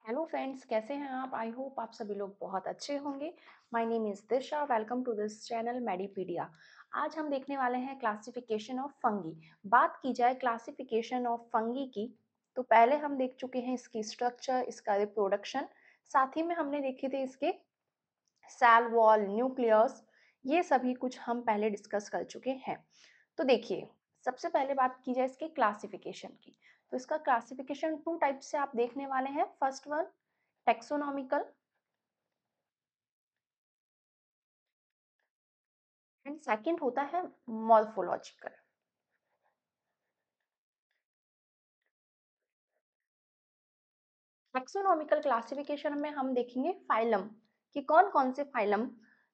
Hello friends, कैसे हैं आप? आई होप आप सभी लोग बहुत अच्छे होंगे। My name is Disha. Welcome to this channel Medipedia. आज हम देखने वाले हैं क्लासिफिकेशन ऑफ फंगी। बात की जाए क्लासिफिकेशन ऑफ फंगी की, तो पहले हम देख चुके हैं इसकी स्ट्रक्चर, इसका रिप्रोडक्शन। साथ ही में हमने देखे थे इसके सेल वॉल, न्यूक्लियस, ये सभी कुछ हम पहले डिस्कस कर चुके हैं। तो देखिए, सबसे पहले बात की जाए इसके क्लासिफिकेशन की, तो इसका क्लासिफिकेशन टू टाइप से आप देखने वाले हैं। First one taxonomical and second होता है मॉर्फोलॉजिकल। टेक्सोनॉमिकल क्लासिफिकेशन में हम देखेंगे फाइलम कि कौन कौन से फाइलम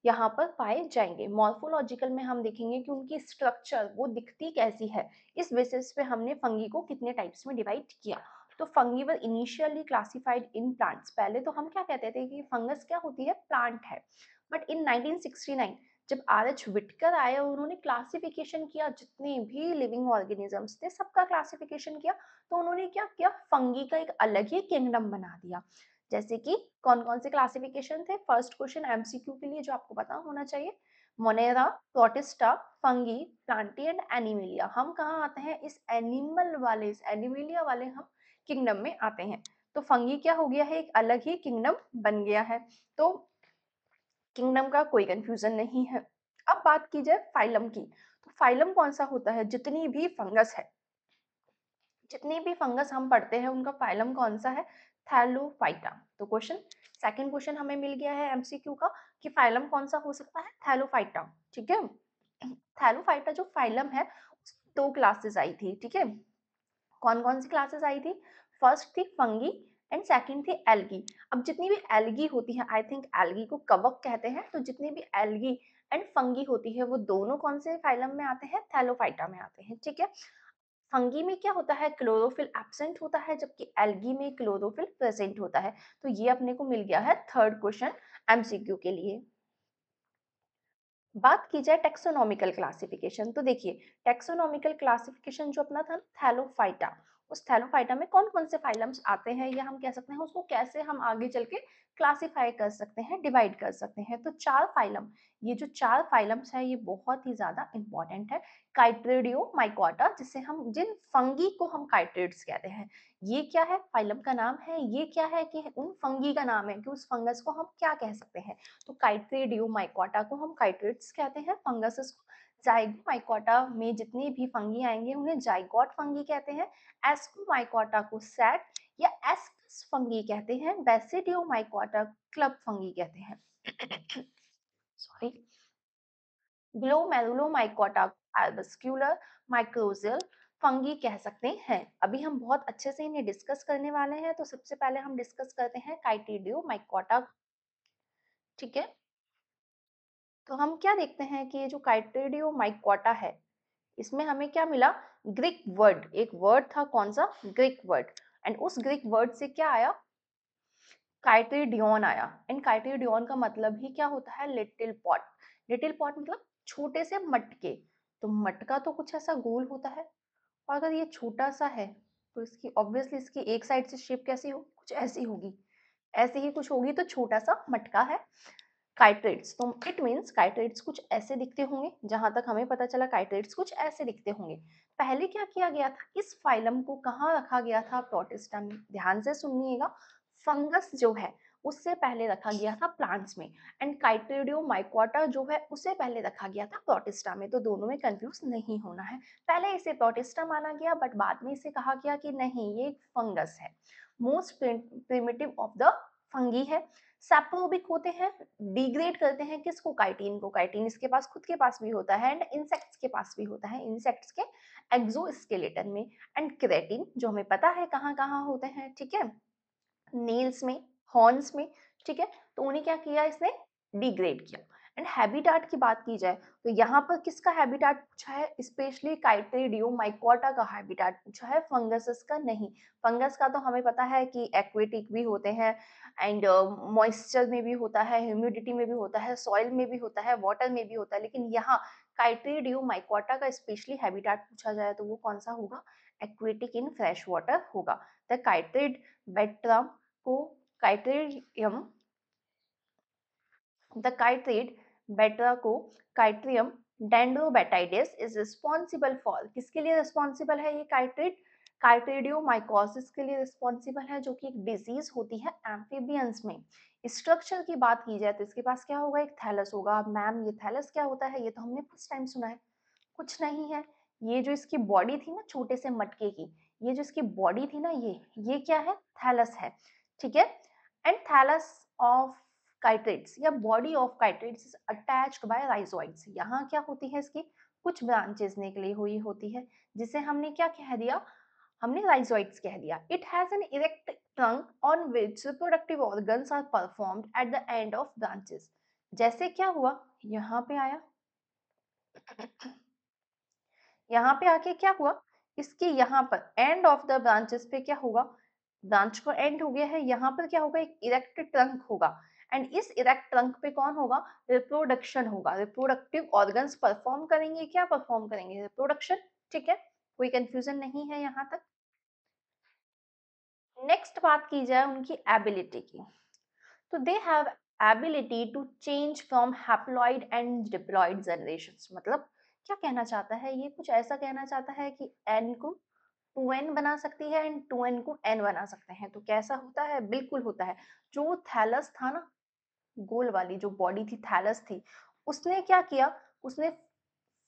यहाँ पर पाए जाएंगे। मॉर्फोलॉजिकल में हम देखेंगे कि उनकी स्ट्रक्चर वो दिखती कैसी है। इस बेसिस पे हमने फंगी को कितने टाइप्स में डिवाइड किया। तो fungi were initially classified in plants. पहले तो हम क्या कहते थे कि फंगस क्या होती है, प्लांट है। बट इन 1969 जब आर एच विटकर आए और उन्होंने क्लासिफिकेशन किया, जितने भी लिविंग ऑर्गेनिजम्स थे सबका क्लासिफिकेशन किया, तो उन्होंने क्या किया, फंगी का एक अलग ही किंगडम बना दिया। जैसे कि कौन कौन से क्लासिफिकेशन थे। फर्स्ट क्वेश्चन एमसीक्यू के लिए जो आपको पता होना चाहिए, Monera, protista, fungi, Plantae and Animalia. हम कहाँ आते हैं, इस एनिमल वाले, इस एनिमिलिया वाले हम किंगडम में आते हैं। तो फंगी क्या हो गया है, एक अलग ही किंगडम बन गया है। तो किंगडम का कोई कंफ्यूजन नहीं है। अब बात की जाए फाइलम की, तो फाइलम कौन सा होता है, जितनी भी फंगस है, जितनी भी फंगस हम पढ़ते हैं उनका फाइलम कौन सा है, थैलोफाइटा। तो क्वेश्चन, सेकंड क्वेश्चन हमें मिल गया है एमसीक्यू का कि फाइलम कौन सा हो सकता है, थैलोफाइटा। ठीक है, थैलोफाइटा जो फाइलम है, दो क्लासेस आई थी। ठीक है, कौन कौन सी क्लासेस आई थी, फर्स्ट थी फंगी एंड सेकंड थी एल्गी। अब जितनी भी एल्गी होती है, आई थिंक एल्गी को कवक कहते हैं, तो जितनी भी एल्गी एंड फंगी होती है वो दोनों कौन से फाइलम में आते हैं, थैलोफाइटा में आते हैं। ठीक है, फंगी में क्या होता है, क्लोरोफिल एब्सेंट होता है, जबकि एल्गी में क्लोरोफिल प्रेजेंट होता है। तो ये अपने को मिल गया है थर्ड क्वेश्चन एमसीक्यू के लिए। बात की जाए टेक्सोनॉमिकल क्लासिफिकेशन, तो देखिए टेक्सोनॉमिकल क्लासिफिकेशन जो अपना था थैलोफाइटा, उस थैलोफाइटा में कौन कौन से फाइलम्स आते हैं, या हम कह सकते हैं उसको कैसे हम आगे चल के क्लासिफाई कर सकते हैं, डिवाइड कर सकते हैं। तो चार फाइलम, ये जो चार फाइलम्स है ये बहुत ही ज्यादा इंपॉर्टेंट है। काइट्रिडियो माइकोटा, जिसे हम, जिन फंगी को हम काइट्रिड्स कहते हैं, ये क्या है, फाइलम का नाम है। ये क्या है कि उन फंगी का नाम है कि उस फंगस को हम क्या कह सकते हैं। तो काइट्रिडियोमाइकोटा को हम काइट्रिड्स कहते हैं, फंगसेस को। जाइगोमाइकोटा में जितनी भी फंगी आएंगे उन्हें जाइगोट फंगी कहते हैं। एस्कोमाइकोटा को सैट या एस्कस फंगी कहते हैं। बेसिडियोमाइकोटा क्लब फंगी कहते हैं। सॉरी, ग्लोमेरुलोमाइकोटा एल्बस्क्यूलर माइक्रोजियल फंगी कह सकते हैं। अभी हम बहुत अच्छे से इन्हें डिस्कस करने वाले हैं, तो सबसे पहले हम डिस्कस करते हैं काइटिडियोमाइकोटा। ठीक है, तो हम क्या देखते हैं कि ये जो काइट्रिडियोमाइकोटा है, इसमें हमें क्या मिला, ग्रीक वर्ड, एक वर्ड था, कौन सा, ग्रीक वर्ड। एंड उस ग्रीक वर्ड से क्या आया, काइट्रिडियन आया। एंड काइट्रिडियन का मतलब ही क्या होता है, लिटिल पॉट। लिटिल पॉट मतलब छोटे से मटके। तो मटका तो कुछ ऐसा गोल होता है, और अगर ये छोटा सा है तो इसकी ऑब्वियसली इसकी एक साइड से शेप कैसी हो, कुछ ऐसी होगी, ऐसी ही कुछ होगी, तो छोटा सा मटका है काइट्रेट्स। तो इट मीन्स काइट्रेट्स कुछ ऐसे दिखते होंगे, जहां तक हमें पता चला काइट्रेट्स कुछ ऐसे दिखते होंगे। पहले क्या किया गया था, इस फाइलम को कहाँ रखा गया था, प्रोटिस्टा में। ध्यान से सुनिएगा, फंगस जो है उससे पहले रखा गया था प्लांट्स में, एंड काइट्रिडियोमाइकोटा जो है उसे पहले रखा गया था प्रोटिस्टा में। तो दोनों में कंफ्यूज नहीं होना है। पहले इसे प्रोटिस्टा माना गया, बट बाद में इसे कहा गया कि नहीं, ये एक फंगस है, most primitive of the fungi है। सैप्रोबिक होते हैं, डिग्रेड करते हैं किसको, काइटिन को। काइटिन इसके पास खुद के पास भी होता है, एंड इंसेक्ट्स के पास भी होता है, इंसेक्ट्स के एक्सोस्केलेटन में। एंड क्रेटिन जो हमें पता है कहाँ कहाँ होते हैं, ठीक है, नेल्स में, हॉर्न्स में। ठीक है, तो उन्हें क्या किया, इसने डिग्रेड किया। एंड हैबिटाट की बात की जाए, तो यहाँ पर किसका हैबिटाट पूछा है, स्पेशली काइट्रिडियोमाइकोटा का हैबिटाट पूछा है, फंगसेस का नहीं। फंगस का तो हमें पता है कि एक्वेटिक भी होते हैं, एंड मॉइस्चर में भी होता है, ह्यूमिडिटी में भी होता है, सॉइल में भी होता है, वाटर में भी होता है। लेकिन यहाँ काइट्रिडियोमाइकोटा का स्पेशली हैबिटाट पूछा जाए तो वो कौन सा होगा, एक्वेटिक इन फ्रेश वाटर होगा। द काइट्रिड वेट्रम को काइट्रिडियम, द काइट्रिड बेटराकोकाइट्रियम डेंड्रोबेटाइडिस इज रिस्पॉन्सिबल फॉर, किसके लिए रिस्पॉन्सिबल है ये काइट्रिड? काइट्रिडियोमाइकोसिस के लिए रिस्पॉन्सिबल है, जो कि एक डिजीज होती है एम्फीबियंस में। स्ट्रक्चर की बात की जाए तो इसके पास क्या होगा, एक थैलस होगा। मैम ये थैलस क्या होता है, ये तो हमने फर्स्ट टाइम सुना है। कुछ नहीं है, ये जो इसकी बॉडी थी ना छोटे से मटके की, ये जो इसकी बॉडी थी ना, ये क्या है, थैलस है, ठीक है। एंड थैलस ऑफ काइट्रिड्स या body of chytrids is attached by rhizoids. यहाँ क्या होती है, इसकी कुछ ब्रांचेस निकली हुई होती है, जिसे हमने क्या कह दिया, हमने राइजोइड्स कह दिया। It has an erect trunk on which reproductive organs are performed at the end of branches. जैसे क्या हुआ, यहाँ पे आया, यहाँ पे आके क्या हुआ, इसके यहाँ पर एंड ऑफ द ब्रांचेस पे क्या होगा, ब्रांच को एंड हो गया है, यहाँ पर क्या होगा, एक इरेक्ट ट्रंक होगा। एंड इस इरेक्ट ट्रंक पे कौन होगा, रिप्रोडक्शन होगा। रिप्रोडक्टिव ऑर्गन्स परफॉर्म करेंगे, क्या परफॉर्म करेंगे, रिप्रोडक्शन, ठीक है। कोई कंफ्यूजन नहीं है यहाँ तक। नेक्स्ट बात की जाए उनकी एबिलिटी की, तो they have ability to change from haploid and diploid generations. मतलब क्या कहना चाहता है, ये कुछ ऐसा कहना चाहता है कि एन को 2n बना सकती है एंड 2n को n बना सकते हैं। तो कैसा होता है, बिल्कुल होता है। जो थैलस था ना, गोल वाली जो बॉडी थी, थैलस थी, उसने क्या किया, उसने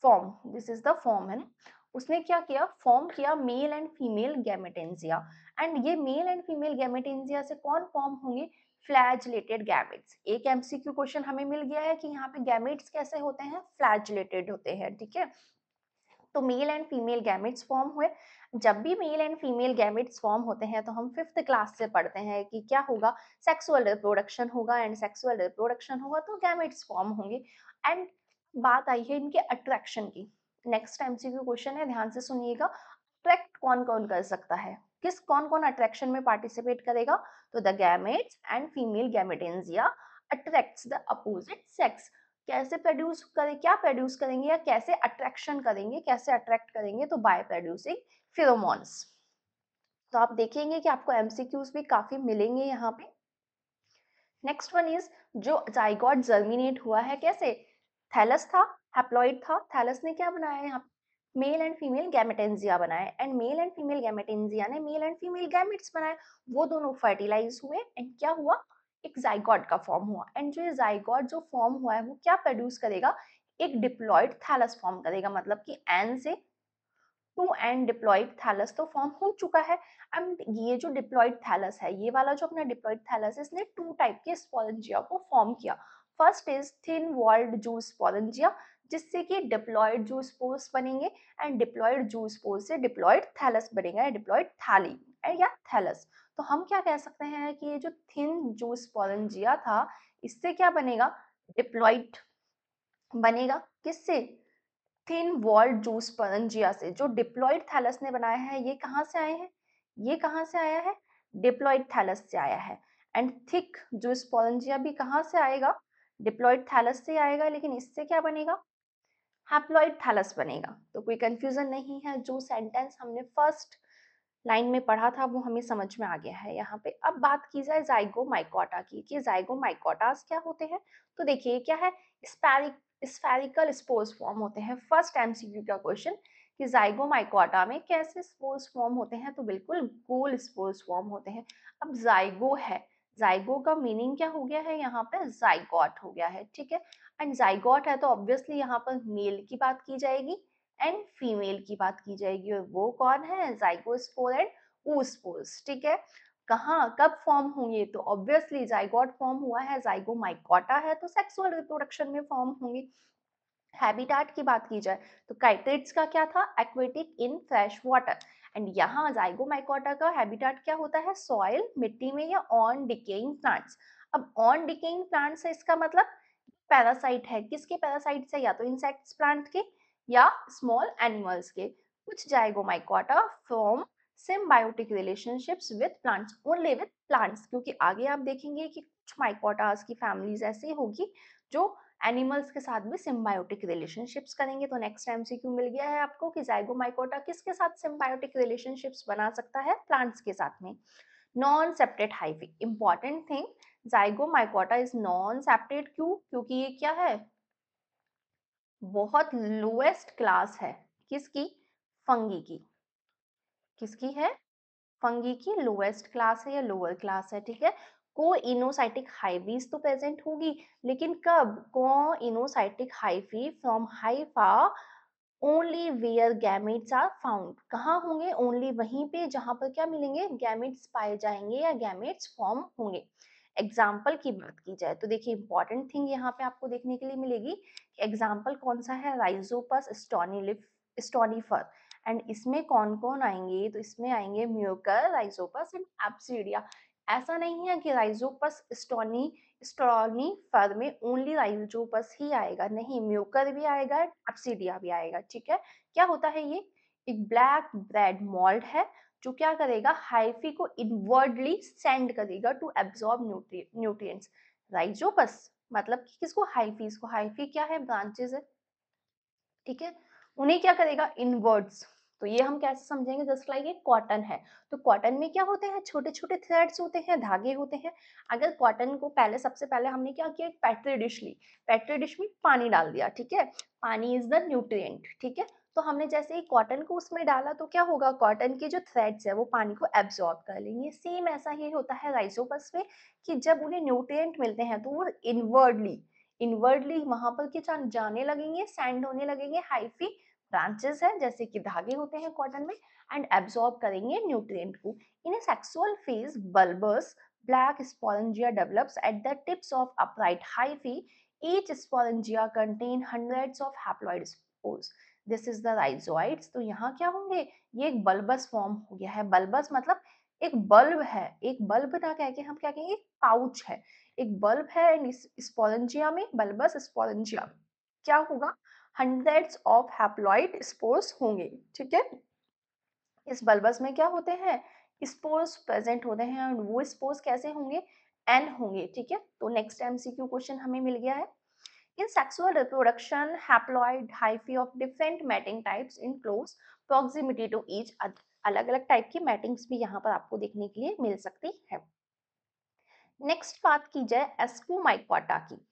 form, this is the form है ना, उसने क्या किया, फॉर्म किया male and female gametangia. And ये मेल एंड फीमेल गैमेटेंजिया से कौन फॉर्म होंगे, फ्लैजिलेटेड गैमेट्स। एक एमसीक्यू क्वेश्चन हमें मिल गया है कि यहाँ पे गैमेट्स कैसे होते हैं, फ्लैजिलेटेड होते हैं, ठीक है। तो male and female gametes form हुए। जब भी male and female gametes form होते हैं तो हम 5th क्लास से पढ़ते हैं कि क्या होगा, सेक्सुअल रिप्रोडक्शन होगा, एंड सेक्सुअल रिप्रोडक्शन होगा तो गैमेट्स फॉर्म होंगे। एंड बात आई है इनके अट्रैक्शन की। नेक्स्ट एमसीक्यू क्वेश्चन है, ध्यान से सुनिएगा। अट्रैक्ट कौन कौन कर सकता है, किस कौन कौन अट्रैक्शन में पार्टिसिपेट करेगा, तो the gametes and female gametangia attracts the opposite sex. कैसे प्रोड्यूस करें, क्या प्रोड्यूस करेंगे या कैसे अट्रैक्शन करेंगे, कैसे अट्रैक्ट करेंगे, तो बाय प्रोड्यूसिंग फेरोमोन्स। तो आप देखेंगे कि आपको एमसीक्यूज भी काफी मिलेंगे यहाँ पे। नेक्स्ट वन इज, जो जाइगोट जर्मिनेट हुआ है कैसे, थैलस था, हैप्लॉइड था, थैलस ने क्या बनाया यहाँ पे, मेल एंड फीमेल गैमेटेंजिया बनाए, and male and female gametangia ने मेल एंड फीमेल गैमेट्स बनाए। वो दोनों फर्टिलाइज हुए एंड क्या हुआ, एक जाइगोट का फॉर्म हुआ। एंड जो ये जाइगोट जो फॉर्म हुआ है वो क्या प्रोड्यूस करेगा, एक डिप्लॉइड थैलस फॉर्म करेगा। मतलब कि एन से 2n डिप्लॉइड थैलस तो फॉर्म हो चुका है। एंड ये जो डिप्लॉइड थैलस है, ये वाला जो अपना डिप्लॉइड थैलस है, इसने 2 टाइप के स्पोरेंजिया को फॉर्म किया। फर्स्ट इज थिन वॉल्ड जू स्पोरेंजिया, जिससे कि डिप्लॉइड जू स्पोर्स बनेंगे, एंड डिप्लॉइड जू स्पोर से डिप्लॉइड थैलस बनेगा, या डिप्लॉइड थैली या थैलस। तो हम क्या कह सकते हैं कि ये जो थिन जू स्पोरेंजिया था, इससे क्या बनेगा, डिप्लॉइड बनेगा। किससे, थिन वॉल्ड जू स्पोरेंजिया से। जो डिप्लॉइड थैलस ने बनाया है, ये कहाँ से आए हैं, ये कहाँ से आया है, डिप्लॉइड थैलस से आया है। एंड थिक जू स्पोरेंजिया भी कहाँ से आएगा, डिप्लॉइड थैलस से आएगा, लेकिन इससे क्या बनेगा, हैप्लॉइड थैलस बनेगा। तो कोई कंफ्यूजन नहीं है, जो सेंटेंस हमने फर्स्ट लाइन में पढ़ा था वो हमें समझ में आ गया है यहाँ पे। अब बात की जाए जाइगोमाइकोटा की, कि जाइगोमाइकोटास क्या होते हैं। तो देखिए क्या है, स्फेरिकल स्पोर्स फॉर्म होते हैं। फर्स्ट एमसीक्यू का क्वेश्चन, कि जाइगोमाइकोटा में कैसे स्पोर्स फॉर्म होते हैं, तो बिल्कुल गोल स्पोर्स फॉर्म होते हैं। अब जाइगो है, जाइगो का मीनिंग क्या हो गया है, यहाँ पे जाइगोट हो गया है, ठीक है। एंड जाइगोट है तो ऑब्वियसली यहाँ पर मेल की बात की जाएगी एंड फीमेल की बात की जाएगी, और वो कौन है, जाइगोस्पोर एंड oospores, ठीक है। कहाँ कब फॉर्म होंगे, तो ऑब्वियसली जाइगोट फॉर्म हुआ है, जाइगोमाइकोटा है तो सेक्सुअल रिप्रोडक्शन में फॉर्म होंगे। हैबिटाट की बात की जाए तो काइटिड्स का क्या था, aquatic in fresh water. And यहाँ जाइगोमाइकोटा का हैबिटाट क्या होता है, सॉइल, मिट्टी में, या ऑन डिकेइंग प्लांट्स। अब ऑन डिकेइंग प्लांट्स है, इसका मतलब पैरासाइट है, किसके पैरासाइट है, या तो इंसेक्ट्स प्लांट के या स्मॉल एनिमल्स के। कुछ Zygomycota form symbiotic relationships with plants, only with plants, क्योंकि आगे आप देखेंगे कि कुछ माइकोटास की फैमिलीज ऐसी होगी जो एनिमल्स के साथ भी सिम्बायोटिक रिलेशनशिप्स करेंगे। तो नेक्स्ट एमसीक्यू मिल गया है आपको कि जाइगोमाइकोटा किसके साथ सिम्बायोटिक रिलेशनशिप्स बना सकता है, प्लांट्स के साथ में। Non septate hyphae, important thing, Zygomycota is non septate, क्यों? क्योंकि ये क्या है, बहुत लोएस्ट क्लास है, किसकी? फंगी की। किसकी है? फंगी की लोएस्ट क्लास है या लोअर क्लास है, ठीक है। को इनोसाइटिक हाइवीज तो प्रेजेंट होगी, लेकिन कब? Coenocytic hyphae from hypha only where gametes are found, कहाँ होंगे? ओनली वहीं पे जहां पर क्या मिलेंगे? गैमेट्स पाए जाएंगे या गैमेट्स फॉर्म होंगे। एग्जाम्पल की बात की जाए तो देखिए इंपॉर्टेंट थिंग यहाँ पे आपको देखने के लिए मिलेगी, एग्जाम्पल कौन सा है? राइजोपस स्टोनिफर। एंड इसमें कौन कौन आएंगे? तो इसमें आएंगे म्यूकर, राइजोपस एंड एप्सीडिया। ऐसा नहीं है कि राइजोपस स्टोनिफर में ओनली राइजोपस ही आएगा, नहीं, म्यूकर भी आएगा, एप्सीडिया भी आएगा, ठीक है। क्या होता है ये? एक ब्लैक ब्रेड मोल्ड है जो क्या करेगा? हाइफी को इनवर्डली सेंड करेगा टू एब्जॉर्ब न्यूट्रिएंट्स। राइजोपस मतलब कि किसको? हाइफीज को। हाइफी क्या है? ब्रांचेस है, ठीक है। उन्हें क्या करेगा? इनवर्ड्स। तो ये हम कैसे समझेंगे? जस्ट लाइक एक कॉटन है, तो कॉटन में क्या होते हैं? छोटे छोटे थ्रेड्स होते हैं, धागे होते हैं। अगर कॉटन को पहले, सबसे पहले हमने क्या किया? एक पेट्री डिश ली, पेट्री डिश में पानी डाल दिया, ठीक है। पानी इज द न्यूट्रिएंट, ठीक है। तो हमने जैसे ही कॉटन को उसमें डाला तो क्या होगा? कॉटन के जो थ्रेड्स है वो पानी को एब्जॉर्ब कर लेंगे। सेम ऐसा ही होता है राइजोपस में, कि जब उन्हें न्यूट्रिएंट मिलते हैं तो वो इनवर्डली वहां पर के जाने लगेंगे, सैंड होने लगेंगे, हाइफी ब्रांचेस है जैसे कि धागे होते हैं कॉटन में, एंड एब्सॉर्ब करेंगे न्यूट्रिएंट को। In asexual phase bulbous black sporangia develops at the tips of upright hyphae. Each sporangia contain hundreds of haploid spores. This is the rhizoids. तो यहाँ क्या होंगे? ये एक बल्बस फॉर्म हो गया है। बल्बस मतलब एक बल्ब है, एक बल्ब ना कह के हम क्या कहेंगे? पाउच है, एक बल्ब है। एंड इस स्पोरेंजिया में, बल्बस स्पोरेंजिया, क्या होगा? हंड्रेड्स ऑफ हैप्लॉइड स्पोर्स होंगे, ठीक है। इस बल्बस में क्या होते हैं? स्पोर्स प्रेजेंट होते हैं, और वो स्पोर्स कैसे होंगे? एन होंगे, ठीक है। तो नेक्स्ट एमसीक्यू क्वेश्चन हमें मिल गया है। In sexual reproduction haploid hyphae of different mating types in close proximity to each other. अलग अलग टाइप की मैटिंग्स भी यहाँ पर आपको देखने के लिए मिल सकती है। नेक्स्ट बात की जाए एस्कोमाइकोटा की।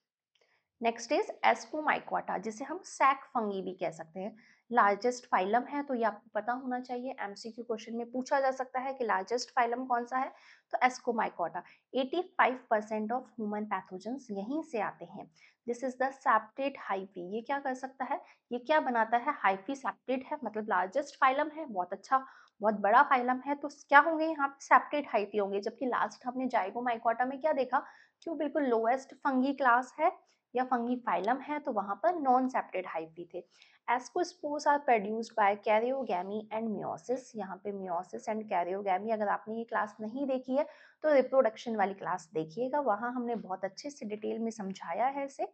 नेक्स्ट इज एस्कोमाइकोटा, जिसे हम सैक फंगी भी कह सकते हैं। लार्जेस्ट फाइलम है, तो ये आपको पता होना चाहिए, एमसीक्यू क्वेश्चन में पूछा जा सकता है कि लार्जेस्ट फाइलम कौन सा है। तो एस्कोमाइकोटा। 85% ऑफ ह्यूमन पैथोजेंस यहीं से आते हैं। This is the septate hyphae. ये क्या कर सकता है? ये क्या बनाता है? हाइफी सेप्टेड है, मतलब लार्जेस्ट फाइलम है, बहुत अच्छा, बहुत बड़ा फाइलम है। तो क्या होंगे यहाँ पे? सेप्टेड हाइफी होंगे। जबकि लास्ट हमने जाइगोमाइकोटा में क्या देखा? क्यों बिल्कुल लोएस्ट फंगी क्लास है या फंगी फाइलम है, तो वहां पर नॉन सेप्टेड हाइफी थे। Ascospores are produced by karyogamy and meiosis. यहाँ पे मियोसिस एंड कैरियोगैमी, अगर आपने ये क्लास नहीं देखी है तो रिप्रोडक्शन वाली क्लास देखिएगा, वहां हमने बहुत अच्छे से डिटेल में समझाया है इसे।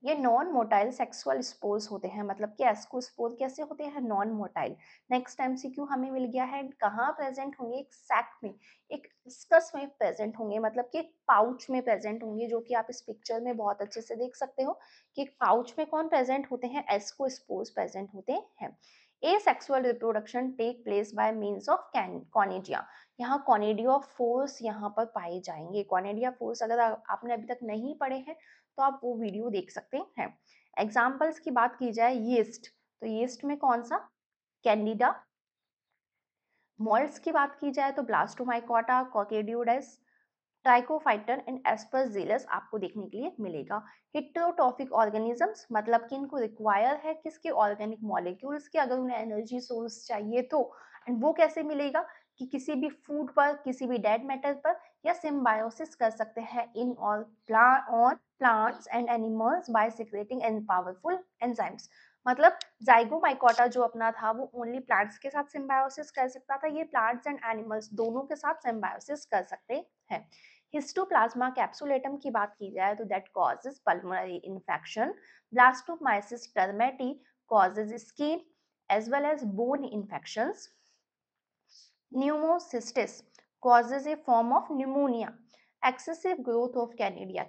ये नॉन मोटाइल सेक्सुअल स्पोर्स होते हैं, मतलब कि एस्कोस्पोर कैसे होते हैं? Non motile. नेक्स्ट एमसीक्यू हमें मिल गया है, कहाँ प्रेजेंट होंगे? एक सैक में, एक स्कस में प्रेजेंट होंगे, मतलब कि एक पाउच में प्रेजेंट होंगे, जो कि आप इस पिक्चर में बहुत अच्छे से देख सकते हो कि एक पाउच में कौन प्रेजेंट होते हैं? एस्कोस्पोर्स प्रेजेंट होते हैं। Asexual reproduction take place by means of conidia. यहाँ कॉनिडिया फोर्स यहाँ पर पाए जाएंगे। कॉनिडिया फोर्स अगर आपने अभी तक नहीं पढ़े हैं तो आप वो वीडियो देख सकते हैं। एग्जाम्पल्स की बात की जाए, यीस्ट, तो यीस्ट में कौन सा? कैंडिडा। मोल्ड्स की बात की जाए तो ब्लास्टोमाइकोटा, कॉकेडियोडेस, ट्राइकोफाइटन एंड एस्परजिलस आपको देखने के लिए मिलेगा। हिट्रोट्रॉफिक ऑर्गेनिजम्स, मतलब कि इनको रिक्वायर है किसके? ऑर्गेनिक मॉलिक्यूल्स के, अगर उन्हें एनर्जी सोर्स चाहिए तो। एंड वो कैसे मिलेगा? कि किसी भी फूड पर, किसी भी डेड मैटर पर, या सिम्बायोसिस कर सकते हैं in all plants and animals by secreting and powerful enzymes. मतलब जाइगोमाइकोटा जो अपना था वो ओनली प्लांट्स के साथ सिम्बायोसिस कर सकता था, ये प्लांट्स एंड एनिमल्स दोनों के साथ सिम्बायोसिस कर सकते हैं। हिस्टोप्लाज्मा कैप्सुलेटम की बात की जाए तो that causes pulmonary infection. Blastomycosis dermatitidis causes skin as well as bone infections. Pneumocystis causes a form of pneumonia. Excessive growth of candida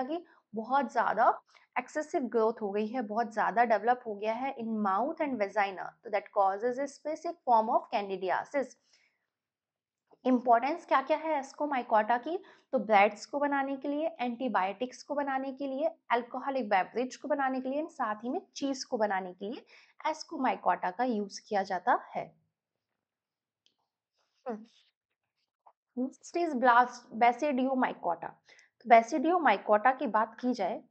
की बहुत ज़्यादा excessive growth हो गई है, बहुत ज़्यादा डेवलप हो गया है in mouth and vagina, तो that causes a specific form of candidiasis. Importance क्या क्या है एस्कोमाइकोटा की, तो ब्रेड्स को बनाने के लिए, एंटीबायोटिक्स को बनाने के लिए, अल्कोहलिक बेवरेज को बनाने के लिए, साथ ही में चीज को बनाने के लिए एस्कोमाइकोटा का यूज किया जाता है। Next is blast Basidiomycota. तो बेसिडियोमाइकोटा की बात की जाए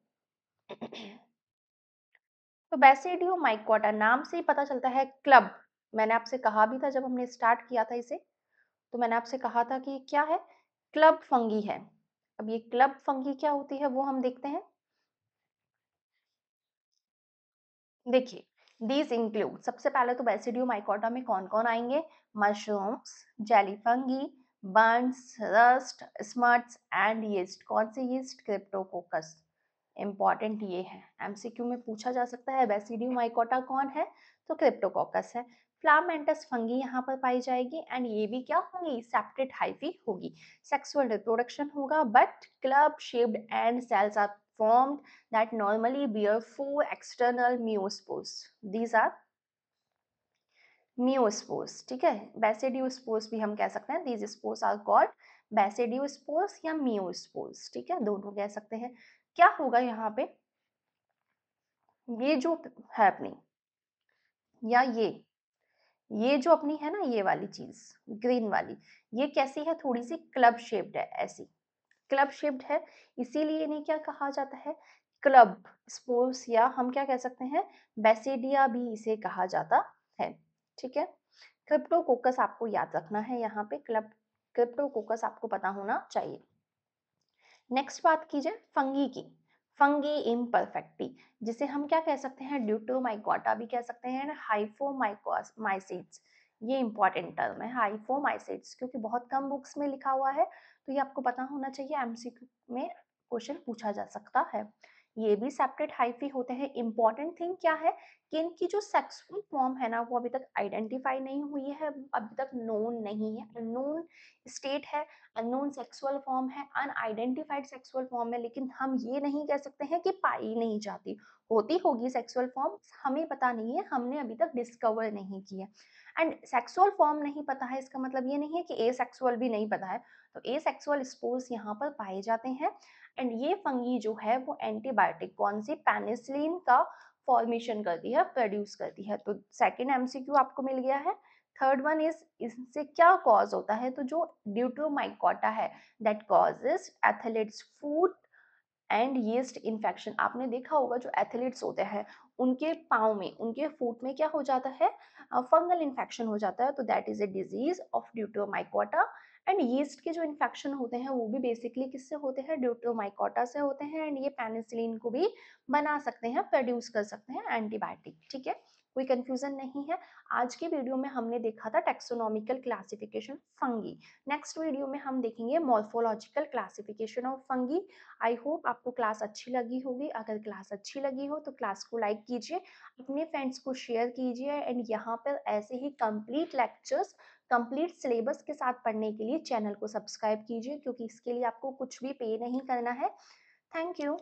तो बेसिडियोमाइकोटा नाम से ही पता चलता है क्लब। मैंने आपसे कहा भी था जब हमने स्टार्ट किया था इसे, तो मैंने आपसे कहा था कि क्या है, क्लब फंगी है। अब ये क्लब फंगी क्या होती है वो हम देखते हैं। देखिए, दीज इंक्लूड, सबसे पहले तो बेसिडियोमाइकोटा में कौन कौन आएंगे, mushrooms, jelly fungi, Burns, rust, smuts and yeast. कौन से यीस्ट, क्रिप्टोकोकस। इंपॉर्टेंट ये है, एमसीक्यू में पूछा जा सकता है बेसिडियोमाइकोटा कौन है, तो क्रिप्टोकोकस है। फ्लामेंटस फंगी यहाँ पर पाई जाएगी एंड ये भी क्या होंगी, सेप्टेट हाइफी होगी। सेक्सुअल रिप्रोडक्शन होगा but club shaped end cells are formed that normally bear four external meiospores. These are meiospores, ठीक है। Basidiospores भी हम कह सकते हैं, these spores are called Basidiospores या meiospores, ठीक है, दोनों कह सकते हैं। क्या होगा यहाँ पे, ये जो है अपनी, या ये जो अपनी है ना, ये वाली चीज ग्रीन वाली, ये कैसी है, थोड़ी सी क्लब शेप्ड है, ऐसी क्लब शेप्ड है, इसीलिए इन्हें क्या कहा जाता है, क्लब स्पोर्स, या हम क्या कह सकते हैं, बेसिडिया भी इसे कहा जाता है, ठीक है। क्रिप्टोकोकस आपको याद रखना है, यहाँ पे क्लब क्रिप्टोकोकस आपको पता होना चाहिए। नेक्स्ट बात की जाए फंगी की, फंगी इम्परफेक्टी, जिसे हम क्या कह सकते हैं, ड्यूटोमाइकोटा भी कह सकते हैं, हाइफोमाइकोमाइसिट्स। ये इंपॉर्टेंट टर्म है हाइफोमाइसिट्स, क्योंकि बहुत कम बुक्स में लिखा हुआ है, तो ये आपको पता होना चाहिए, एमसीक्यू में क्वेश्चन पूछा जा सकता है। ये भी सेपरेट हाइफी होते हैं। इंपॉर्टेंट थिंग क्या है कि इनकी जो सेक्सुअल फॉर्म है ना, वो अभी तक आइडेंटिफाई नहीं हुई है, अभी तक नोन नहीं है, अननोन स्टेट है, अननोन सेक्सुअल फॉर्म है, अनआइडेंटिफाइड सेक्सुअल फॉर्म है, लेकिन हम ये नहीं कह सकते हैं कि पाई नहीं जाती, होती होगी सेक्सुअल फॉर्म, हमें पता नहीं है, हमने अभी तक डिस्कवर नहीं किया। एंड सेक्सुअल फॉर्म नहीं पता है इसका मतलब ये नहीं है कि ए सेक्सुअल भी नहीं पता है, तो ए सेक्सुअल स्पोर्स यहाँ पर पाए जाते हैं। एंड ये फंगी जो है वो एंटीबायोटिक कौन सी, पेनिसिलिन का फॉर्मेशन करती है, प्रोड्यूस करती है। तो सेकेंड एमसीक्यू आपको मिल गया है। थर्ड वन इज, इससे क्या कॉज होता है, तो जो ड्यूटोमाइकोटा है that causes athletes foot and yeast infection. आपने देखा होगा जो एथलीट्स होते हैं उनके पाँव में, उनके फुट में क्या हो जाता है, फंगल इन्फेक्शन हो जाता है, तो that is a disease of deuteromycota. And yeast के जो इन्फेक्शन होते हैं वो भी बेसिकली किससे होते हैं, ड्यूटोमाइकोटा से होते हैं, एंड ये पेनिसिलिन को भी बना सकते हैं, प्रोड्यूस कर सकते हैं एंटीबायोटिक, ठीक है, कोई कंफ्यूजन नहीं है। आज के वीडियो में हमने देखा था taxonomical classification fungi. Next video में हम देखेंगे morphological classification of fungi. I hope आपको क्लास अच्छी लगी होगी। अगर क्लास अच्छी लगी हो तो क्लास को लाइक कीजिए, अपने फ्रेंड्स को शेयर कीजिए, एंड यहाँ पर ऐसे ही कंप्लीट लेक्चर्स, कंप्लीट सिलेबस के साथ पढ़ने के लिए चैनल को सब्सक्राइब कीजिए, क्योंकि इसके लिए आपको कुछ भी पे नहीं करना है। Thank you.